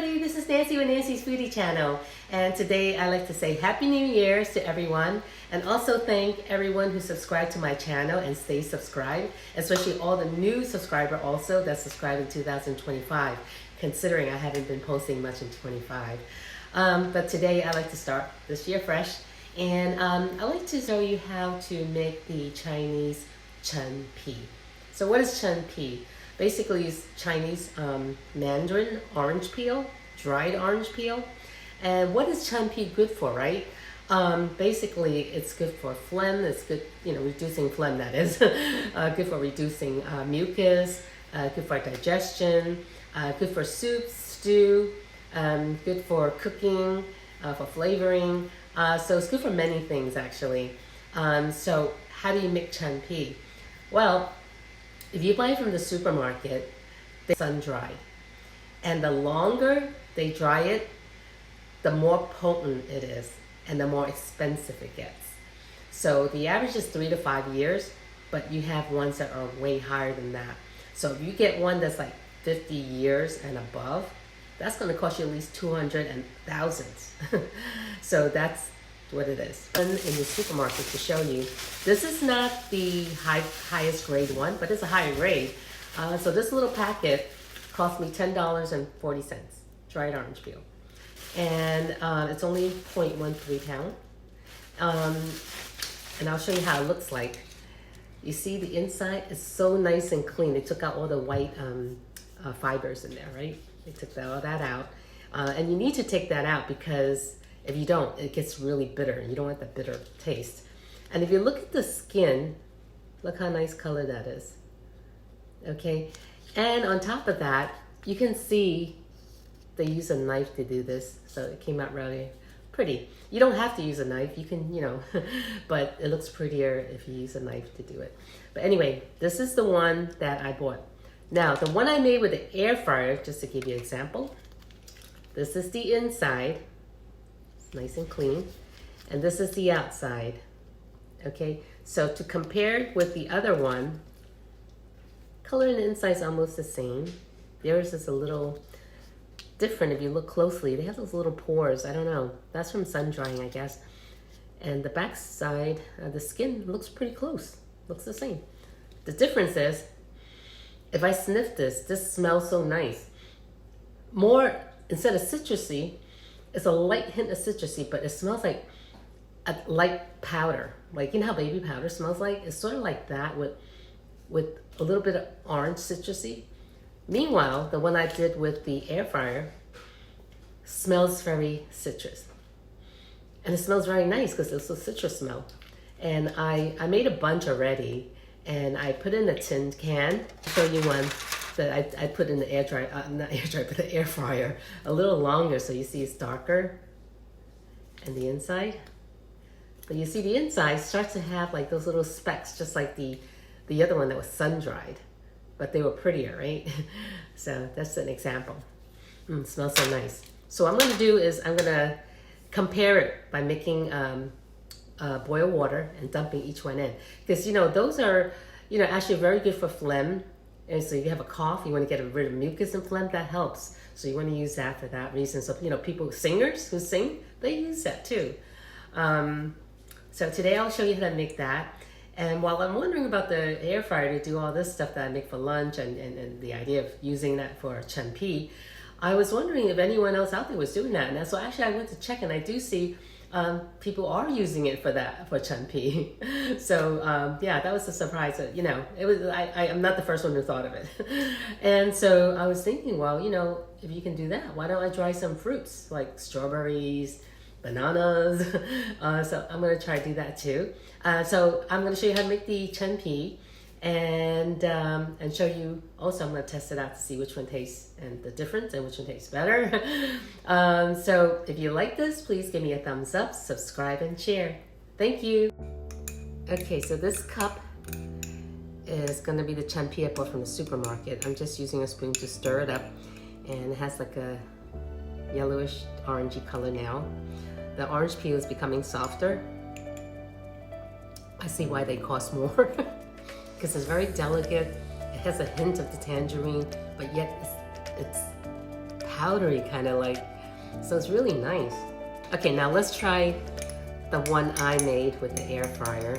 everybody, this is Nancy with Nancy's Foodie Channel, and today I like to say Happy New Year's to everyone, and also thank everyone who subscribed to my channel and stay subscribed, especially all the new subscriber also that subscribed in 2025, considering I haven't been posting much in 25. But today I like to start this year fresh, and I like to show you how to make the Chinese Chen Pi. So what is Chen Pi? Basically, it's Chinese mandarin orange peel, dried orange peel. And what is Chen Pi good for, right? Basically, it's good for phlegm. It's good, reducing phlegm, that is. Good for reducing mucus, good for digestion, good for soups, stew, good for cooking, for flavoring. So it's good for many things, actually. So how do you make Chen Pi? Well, if you buy it from the supermarket, they sun dry. And the longer they dry it, the more potent it is and the more expensive it gets. So the average is 3 to 5 years, but you have ones that are way higher than that. So if you get one that's like 50 years and above, that's going to cost you at least 200 and thousands. So that's what it is. And in the supermarket to show you, this is not the highest grade one, but it's a higher grade. So this little packet cost me $10.40, dried orange peel. And it's only 0.13 pound. And I'll show you how it looks like. You see the inside is so nice and clean. They took out all the white fibers in there, right? They took all that out. And you need to take that out because if you don't, it gets really bitter. You don't want that bitter taste. And if you look at the skin, look how nice color that is. Okay? And on top of that, you can see they use a knife to do this. So it came out really pretty. You don't have to use a knife. You can, but it looks prettier if you use a knife to do it. But anyway, this is the one that I bought. Now, the one I made with the air fryer, just to give you an example, this is the inside. Nice and clean, and this is the outside. Okay, so to compare it with the other one, color in the inside is almost the same. Theirs is a little different if you look closely. They have those little pores. I don't know, that's from sun drying, I guess. And the back side, the skin looks pretty close, looks the same. The difference is, if I sniff this smells so nice. More, instead of citrusy, it's a light hint of citrusy, but it smells like a light powder. Like, how baby powder smells like? It's sort of like that with a little bit of orange citrusy. Meanwhile, the one I did with the air fryer smells very citrus. And it smells very nice because it's a citrus smell. And I made a bunch already, and I put in a tin can to show you one that I put in the air dryer, not air dryer, but the air fryer a little longer, so you see it's darker. And the inside, but you see the inside starts to have like those little specks, just like the other one that was sun dried, but they were prettier, right? So that's an example. Smells so nice. So what I'm going to do is I'm going to compare it by making boiled water and dumping each one in, because those are actually very good for phlegm. And so you have a cough, you want to get rid of mucus and phlegm, that helps. So you want to use that for that reason. So, singers who sing, they use that too. So today I'll show you how to make that. And while I'm wondering about the air fryer to do all this stuff that I make for lunch and the idea of using that for Chen Pi, I was wondering if anyone else out there was doing that. And so actually I went to check, and I do see people are using it for Chen Pi. So yeah, that was a surprise. It was. I'm not the first one who thought of it. And so I was thinking, well, if you can do that, why don't I try some fruits like strawberries, bananas? So I'm gonna try to do that too. So I'm gonna show you how to make the Chen Pi, and show you also. I'm gonna test it out to see which one tastes and the difference and which one tastes better. So if you like this, please give me a thumbs up, subscribe, and share. Thank you. Okay, so this cup is gonna be the Chen Pi I bought from the supermarket. I'm just using a spoon to stir it up, and it has like a yellowish orangey color now. The orange peel is becoming softer. I see why they cost more. Because it's very delicate. It has a hint of the tangerine, but yet it's powdery kind of like, so it's really nice. Okay, now let's try the one I made with the air fryer.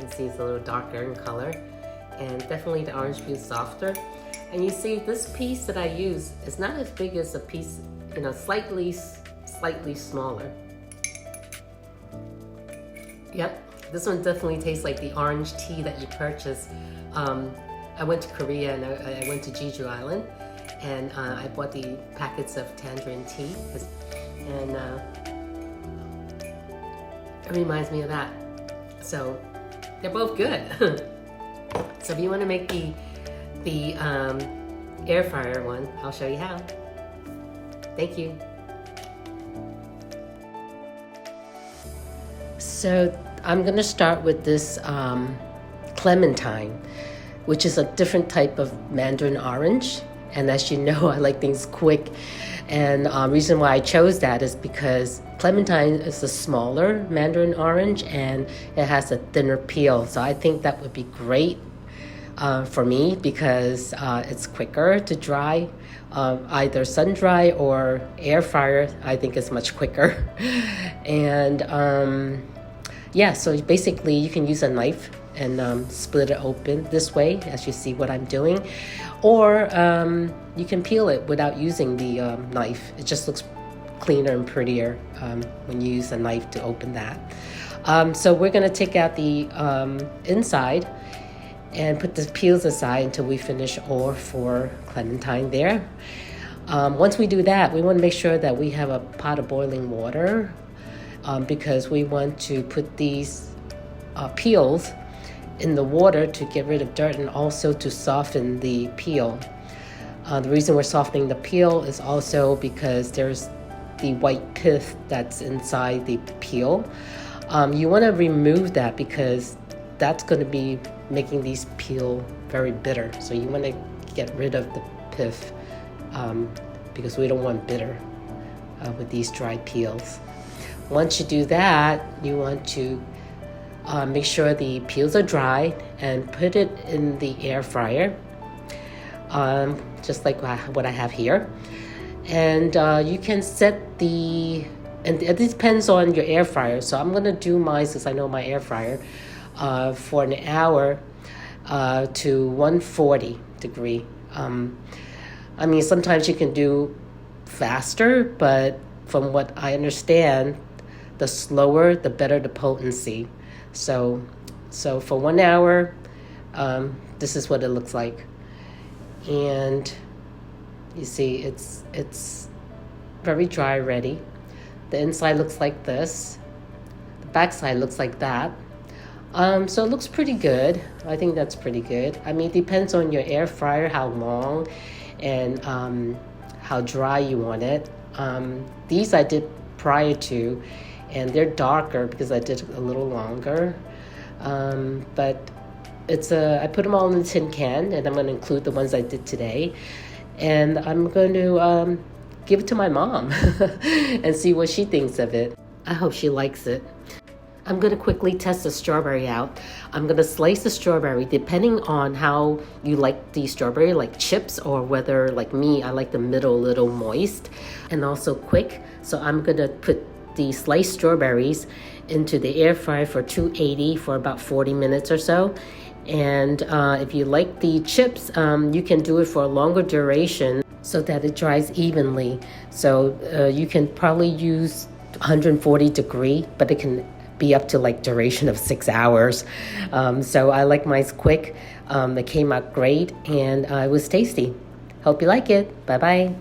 You see it's a little darker in color, and definitely the orange peel is softer. And you see this piece that I use is not as big as a piece, you know, slightly smaller. Yep, this one definitely tastes like the orange tea that you purchase. I went to Korea and I went to Jeju Island, and I bought the packets of tangerine tea, and it reminds me of that. So they're both good. So if you want to make the air fryer one, I'll show you how. Thank you. So I'm gonna start with this clementine, which is a different type of mandarin orange. And as you know, I like things quick. And reason why I chose that is because clementine is a smaller mandarin orange and it has a thinner peel. So I think that would be great for me because it's quicker to dry. Either sun dry or air fryer, I think is much quicker. And yeah, so basically you can use a knife and split it open this way, as you see what I'm doing. Or you can peel it without using the knife. It just looks cleaner and prettier when you use a knife to open that. So we're gonna take out the inside and put the peels aside until we finish all 4 clementine there. Once we do that, we want to make sure that we have a pot of boiling water because we want to put these peels in the water to get rid of dirt and also to soften the peel. The reason we're softening the peel is also because there's the white pith that's inside the peel. You want to remove that because that's going to be making these peel very bitter. So you want to get rid of the pith because we don't want bitter with these dry peels. Once you do that, you want to make sure the peels are dry and put it in the air fryer, just like what I have here. And you can set and it depends on your air fryer. So I'm gonna do mine, since I know my air fryer, for an hour to 140 degree. I mean, sometimes you can do faster, but from what I understand, the slower, the better the potency. So for 1 hour, this is what it looks like. And you see, it's very dry already. The inside looks like this. The backside looks like that. So it looks pretty good. I think that's pretty good. I mean, it depends on your air fryer, how long and how dry you want it. These I did prior to, and they're darker because I did a little longer. But I put them all in the tin can, and I'm going to include the ones I did today. And I'm going to give it to my mom and see what she thinks of it. I hope she likes it. I'm going to quickly test the strawberry out. I'm going to slice the strawberry depending on how you like the strawberry, like chips, or whether, like me, I like the middle a little moist and also quick. So I'm going to put the sliced strawberries into the air fryer for 280 for about 40 minutes or so. And if you like the chips, you can do it for a longer duration so that it dries evenly. So you can probably use 140 degree, but it can be up to like duration of 6 hours. So I like mine quick. It came out great and it was tasty. Hope you like it. Bye-bye.